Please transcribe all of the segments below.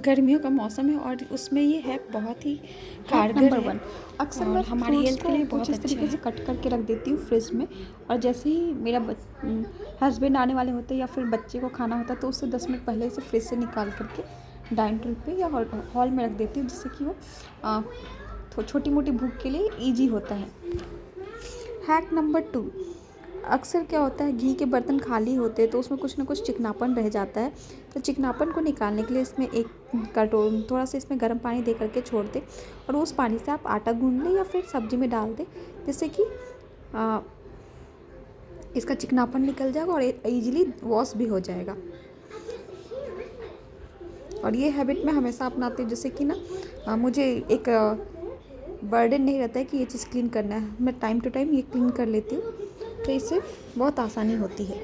गर्मियों का मौसम है और उसमें ये हैक बहुत ही हैक कारगर नंबर है 1, अक्सर और मैं हमारी फ्रूट्स हेल्थ के को लिए कुछ बहुत इस अच्छा तरीके से है। कट करके रख देती हूँ फ्रिज में, और जैसे ही मेरा हस्बैंड आने वाले होते हैं या फिर बच्चे को खाना होता है तो उससे 10 मिनट पहले से फ्रिज से निकाल करके डाइनिंग टेबल पे या हॉल में रख देती हूँ, जिससे कि वो छोटी मोटी भूख के लिए ईजी होता है। हैक नंबर 2, अक्सर क्या होता है घी के बर्तन खाली होते हैं तो उसमें कुछ ना कुछ चिकनापन रह जाता है, तो चिकनापन को निकालने के लिए इसमें एक कटोरी थोड़ा सा इसमें गर्म पानी दे करके छोड़ दें और उस पानी से आप आटा गूंद लें या फिर सब्जी में डाल दें, जिससे कि इसका चिकनापन निकल जाएगा और ईजिली वॉश भी हो जाएगा। और ये हैबिट मैं हमेशा अपनाती हूँ, जैसे कि ना मुझे एक बर्डन नहीं रहता है कि ये चीज़ क्लीन करना है, मैं टाइम टू टाइम ये क्लीन कर लेती हूँ, तो इससे बहुत आसानी होती है।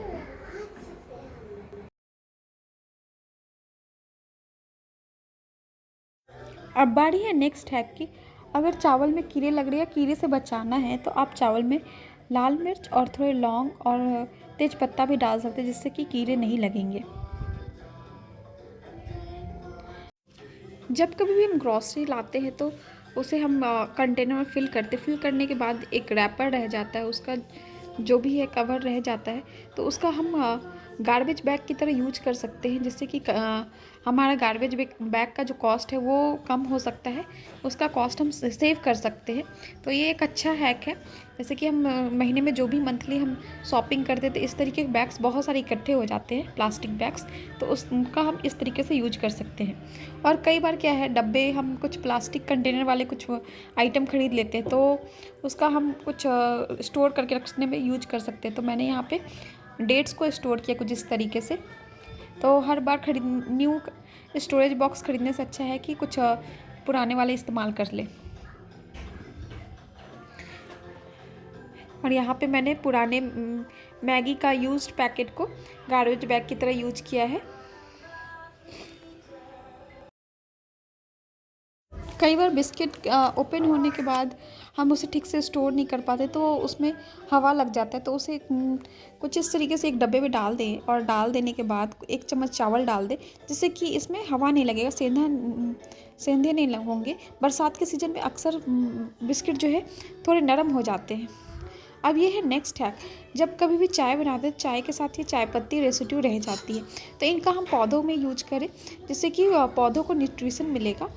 अब बारी है नेक्स्ट हैक की। अगर चावल में कीड़े लग रहे हैं या कीड़े से बचाना है तो आप चावल में लाल मिर्च और थोड़े लौंग और तेज पत्ता भी डाल सकते हैं, जिससे कि कीड़े नहीं लगेंगे। जब कभी भी हम ग्रॉसरी लाते हैं तो उसे हम कंटेनर में फिल करने के बाद एक रैपर रह जाता है, उसका जो भी है कवर रह जाता है, तो उसका हम गार्बेज बैग की तरह यूज कर सकते हैं, जिससे कि हमारा गार्बेज बैग का जो कॉस्ट है वो कम हो सकता है, उसका कॉस्ट हम सेव कर सकते हैं। तो ये एक अच्छा हैक है। जैसे कि हम महीने में जो भी मंथली हम शॉपिंग करते थे, इस तरीके के बैग्स बहुत सारे इकट्ठे हो जाते हैं, प्लास्टिक बैग्स, तो उसका हम इस तरीके से यूज कर सकते हैं। और कई बार क्या है, डब्बे हम कुछ प्लास्टिक कंटेनर वाले कुछ आइटम खरीद लेते हैं तो उसका हम कुछ स्टोर करके रखने में यूज कर सकते हैं। तो मैंने यहाँ पे डेट्स को स्टोर किया कुछ इस तरीके से। तो हर बार न्यू स्टोरेज बॉक्स खरीदने से अच्छा है कि कुछ पुराने वाले इस्तेमाल कर ले। और यहाँ पे मैंने पुराने मैगी का यूज्ड पैकेट को गार्बेज बैग की तरह यूज किया है। कई बार बिस्किट ओपन होने के बाद हम उसे ठीक से स्टोर नहीं कर पाते तो उसमें हवा लग जाता है, तो उसे कुछ इस तरीके से एक डब्बे में डाल दें और डाल देने के बाद 1 चम्मच चावल डाल दें, जिससे कि इसमें हवा नहीं लगेगा, सेंधे नहीं होंगे। बरसात के सीज़न में अक्सर बिस्किट जो है थोड़े नरम हो जाते हैं। अब ये है नेक्स्ट हैक। जब कभी भी चाय बनाते हैं, चाय के साथ ये चाय पत्ती रेसिड्यू रह जाती है, तो इनका हम पौधों में यूज करें, जिससे कि पौधों को न्यूट्रिशन मिलेगा।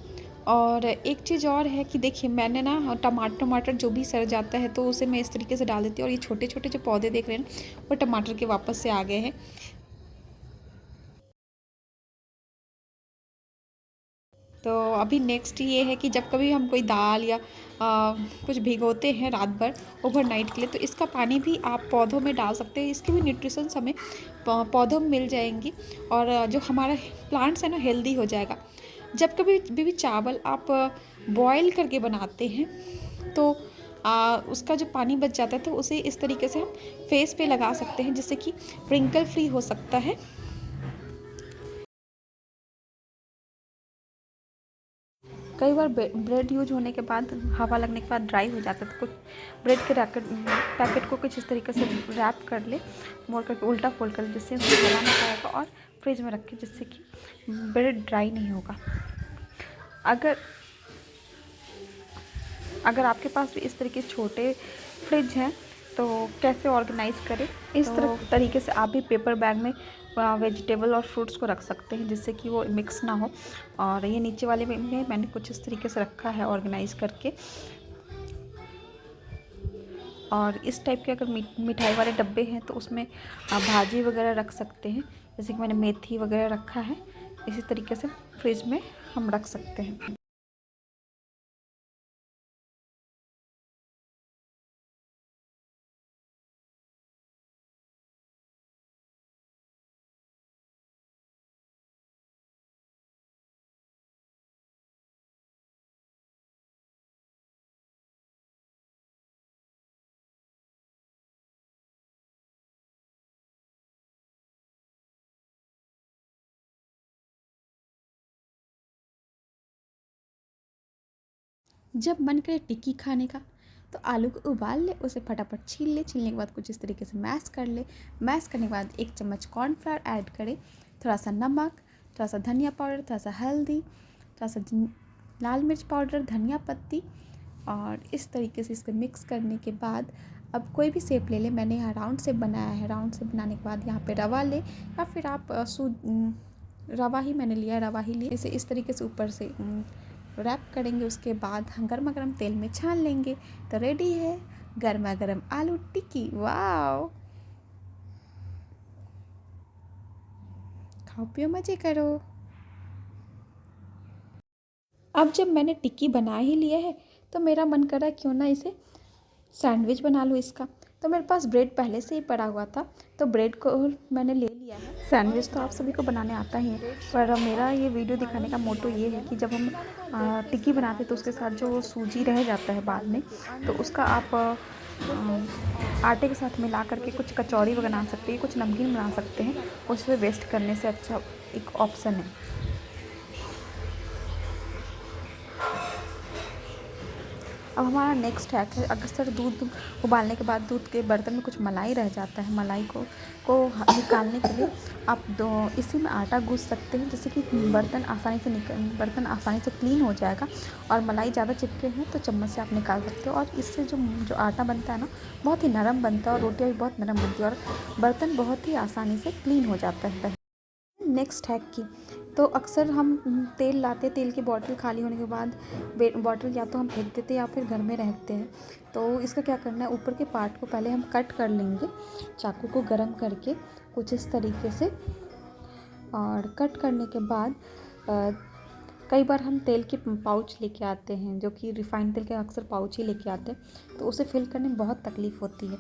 और एक चीज़ और है कि देखिए, मैंने ना टमाटर जो भी सड़ जाता है तो उसे मैं इस तरीके से डाल देती हूँ, और ये छोटे छोटे जो पौधे देख रहे हैं ना, वो टमाटर के वापस से आ गए हैं। तो अभी नेक्स्ट ये है कि जब कभी हम कोई दाल या कुछ भिगोते हैं रात भर ओवरनाइट के लिए, तो इसका पानी भी आप पौधों में डाल सकते हैं, इसकी भी न्यूट्रिशंस हमें पौधों में मिल जाएंगी और जो हमारा प्लांट्स है ना हेल्दी हो जाएगा। जब कभी भी चावल आप बॉयल करके बनाते हैं तो उसका जो पानी बच जाता है तो उसे इस तरीके से हम फेस पे लगा सकते हैं, जिससे कि रिंकल फ्री हो सकता है। कई बार ब्रेड यूज होने के बाद हवा लगने के बाद ड्राई हो जाता है, तो कुछ ब्रेड के पैकेट को कुछ इस तरीके से रैप कर ले, मोड़ करके उल्टा फोल्ड कर ले, जिससे उसमें हवा नहीं जाएगा, और फ्रिज में रखें, जिससे कि ब्रेड ड्राई नहीं होगा। अगर अगर आपके पास भी इस तरीके छोटे फ्रिज हैं तो कैसे ऑर्गेनाइज़ करें, इस तरीके से आप भी पेपर बैग में वेजिटेबल और फ्रूट्स को रख सकते हैं, जिससे कि वो मिक्स ना हो। और ये नीचे वाले में मैंने कुछ इस तरीके से रखा है ऑर्गेनाइज़ करके। और इस टाइप के अगर मिठाई वाले डब्बे हैं तो उसमें आप भाजी वगैरह रख सकते हैं, जैसे कि मैंने मेथी वगैरह रखा है, इसी तरीके से फ्रिज में हम रख सकते हैं। जब मन करे टिक्की खाने का तो आलू को उबाल ले, उसे फटाफट छील ले, छीलने के बाद कुछ इस तरीके से मैश कर ले, मैश करने के बाद 1 चम्मच कॉर्नफ्लावर ऐड करें, थोड़ा सा नमक, थोड़ा सा धनिया पाउडर, थोड़ा सा हल्दी, थोड़ा सा लाल मिर्च पाउडर, धनिया पत्ती, और इस तरीके से इसको मिक्स करने के बाद अब कोई भी शेप ले ले। मैंने यहाँ राउंड शेप बनाया है। राउंड शेप बनाने के बाद यहाँ पे रवा ले, या फिर आप रवा ही मैंने लिया, रवा ही लिए। इसे इस तरीके से ऊपर से रैप करेंगे। उसके बाद हम गर्मा गर्म तेल में छान लेंगे। तो रेडी है गर्मा गर्म आलू टिक्की। वाह, खाओ पियो मज़े करो। अब जब मैंने टिक्की बना ही लिया है तो मेरा मन कर रहा है क्यों ना इसे सैंडविच बना लूँ इसका। तो मेरे पास ब्रेड पहले से ही पड़ा हुआ था, तो ब्रेड को मैंने ले लिया है। सैंडविच तो आप सभी को बनाने आता ही है, पर मेरा ये वीडियो दिखाने का मोटो ये है कि जब हम टिक्की बनाते तो उसके साथ जो सूजी रह जाता है बाद में, तो उसका आप आटे के साथ मिला करके कुछ कचौड़ी बना सकते हैं, कुछ नमकीन बना सकते हैं। उससे वेस्ट करने से अच्छा एक ऑप्शन है। अब हमारा नेक्स्ट हैक है, अक्सर दूध उबालने के बाद दूध के बर्तन में कुछ मलाई रह जाता है। मलाई को निकालने के लिए आप इसी में आटा गूँथ सकते हैं, जिससे कि बर्तन आसानी से क्लीन हो जाएगा। और मलाई ज़्यादा चिपके हैं तो चम्मच से आप निकाल सकते हो, और इससे जो आटा बनता है ना, बहुत ही नरम बनता है, और रोटियाँ भी बहुत नरम बनती है, और बर्तन बहुत ही आसानी से क्लीन हो जाता है। नेक्स्ट हैक की, तो अक्सर हम तेल लाते, तेल की बॉटल खाली होने के बाद बॉटल या तो हम फेंक देते हैं या फिर घर में रखते हैं। तो इसका क्या करना है, ऊपर के पार्ट को पहले हम कट कर लेंगे चाकू को गरम करके कुछ इस तरीके से। और कट करने के बाद कई बार हम तेल के पाउच लेके आते हैं, जो कि रिफाइंड तेल के अक्सर पाउच ही लेके आते हैं, तो उसे फिल करने में बहुत तकलीफ़ होती है।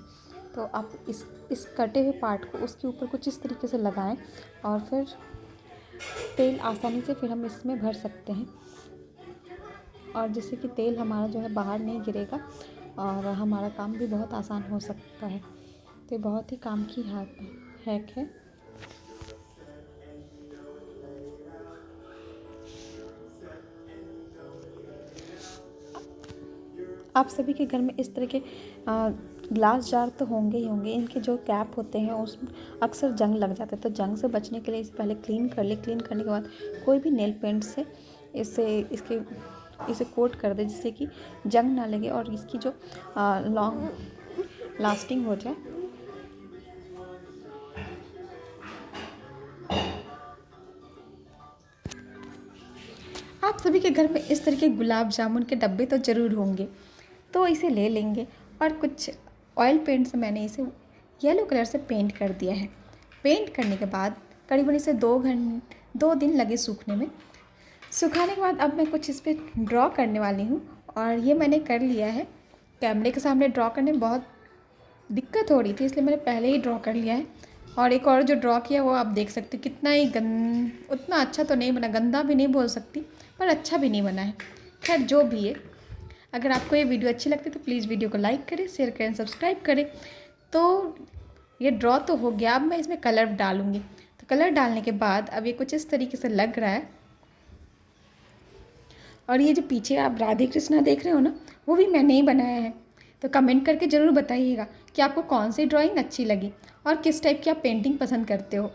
तो आप इस कटे हुए पार्ट को उसके ऊपर कुछ इस तरीके से लगाएं, और फिर तेल आसानी से फिर हम इसमें भर सकते हैं, और जिससे कि तेल हमारा जो है बाहर नहीं गिरेगा, और हमारा काम भी बहुत आसान हो सकता है। तो ये बहुत ही काम की हैक है। आप सभी के घर में इस तरह के ग्लास जार तो होंगे ही होंगे। इनके जो कैप होते हैं उस अक्सर जंग लग जाता है, तो जंग से बचने के लिए इसे पहले क्लीन कर ले। क्लीन करने के बाद कोई भी नेल पेंट से इसे कोट कर दे, जिससे कि जंग ना लगे और इसकी जो लॉन्ग लास्टिंग हो जाए। आप सभी के घर में इस तरह के गुलाब जामुन के डब्बे तो ज़रूर होंगे, तो इसे ले लेंगे, और कुछ ऑयल पेंट से मैंने इसे येलो कलर से पेंट कर दिया है। पेंट करने के बाद करीबन इसे 2 दिन लगे सूखने में। सुखाने के बाद अब मैं कुछ इस पर ड्रॉ करने वाली हूँ, और ये मैंने कर लिया है। कैमरे के सामने ड्रॉ करने में बहुत दिक्कत हो रही थी, इसलिए मैंने पहले ही ड्रॉ कर लिया है। और एक और जो ड्रॉ किया वो आप देख सकते हो, कितना ही उतना अच्छा तो नहीं बना, गंदा भी नहीं बोल सकती, पर अच्छा भी नहीं बना है। खैर जो भी है, अगर आपको ये वीडियो अच्छी लगती है तो प्लीज़ वीडियो को लाइक करें, शेयर करें, सब्सक्राइब करें। तो ये ड्रॉ तो हो गया, अब मैं इसमें कलर डालूँगी। तो कलर डालने के बाद अब ये कुछ इस तरीके से लग रहा है। और ये जो पीछे आप राधे कृष्णा देख रहे हो ना, वो भी मैंने ही बनाया है। तो कमेंट करके ज़रूर बताइएगा कि आपको कौन सी ड्राइंग अच्छी लगी और किस टाइप की आप पेंटिंग पसंद करते हो।